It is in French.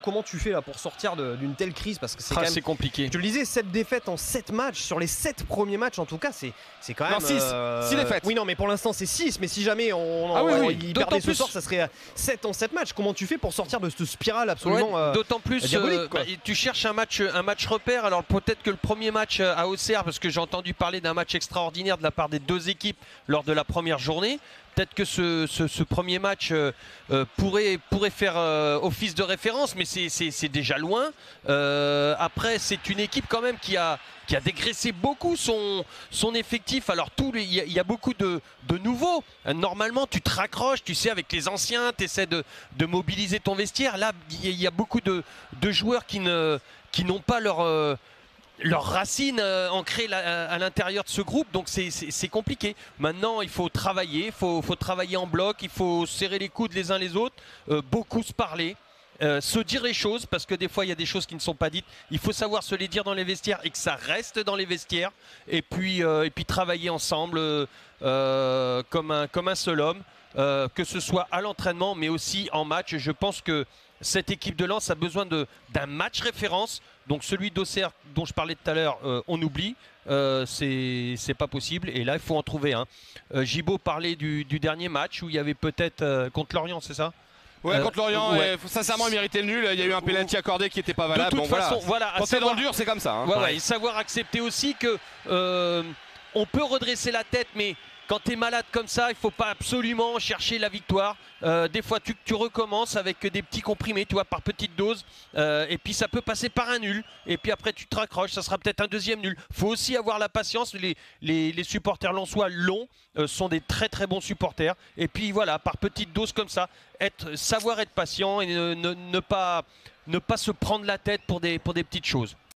comment tu fais là pour sortir d'une telle crise, parce que c'est quand même compliqué. Je le disais, 7 défaites en 7 matchs, sur les 7 premiers matchs en tout cas, c'est quand même... Non, 6 défaites. Oui, non, mais pour l'instant c'est 6, mais si jamais il perdait ce soir, ça serait 7 en 7 matchs. Comment tu fais pour sortir de cette spirale absolument d'autant plus, diabolique, tu cherches un match repère. Alors peut-être que le premier match à Auxerre, parce que j'ai entendu parler d'un match extraordinaire de la part des deux équipes lors de la première journée. Peut-être que ce premier match pourrait faire office de référence, mais c'est déjà loin. Après, c'est une équipe quand même qui a dégraissé beaucoup son effectif. Alors il y a beaucoup de nouveaux. Normalement, tu te raccroches, tu sais, avec les anciens, tu essaies de mobiliser ton vestiaire. Là, il y a beaucoup de joueurs qui n'ont pas leurs racines ancrées à l'intérieur de ce groupe, donc c'est compliqué. Maintenant, il faut travailler, faut travailler en bloc, il faut serrer les coudes les uns les autres, beaucoup se parler, se dire les choses, parce que des fois il y a des choses qui ne sont pas dites. Il faut savoir se les dire dans les vestiaires et que ça reste dans les vestiaires, et puis travailler ensemble comme un seul homme, que ce soit à l'entraînement mais aussi en match. Je pense que cette équipe de Lens a besoin d'un match référence. Donc celui d'Auxerre dont je parlais tout à l'heure, on oublie, c'est pas possible, et là il faut en trouver un. Gibaud parlait du dernier match où il y avait peut-être contre Lorient, c'est ça? Ouais, contre Lorient, sincèrement il méritait le nul, il y a eu un penalty accordé qui n'était pas valable. De toute façon, voilà, quand c'est dans le dur, c'est comme ça. Hein. Et savoir accepter aussi que on peut redresser la tête, mais quand tu es malade comme ça, il ne faut pas absolument chercher la victoire. Des fois, tu recommences avec des petits comprimés, tu vois, par petite dose. Et puis, ça peut passer par un nul. Et puis après, tu te raccroches, ça sera peut-être un deuxième nul. Il faut aussi avoir la patience. Les supporters lensois longs sont des très très bons supporters. Et puis voilà, par petite dose comme ça, savoir être patient et ne pas se prendre la tête pour des petites choses.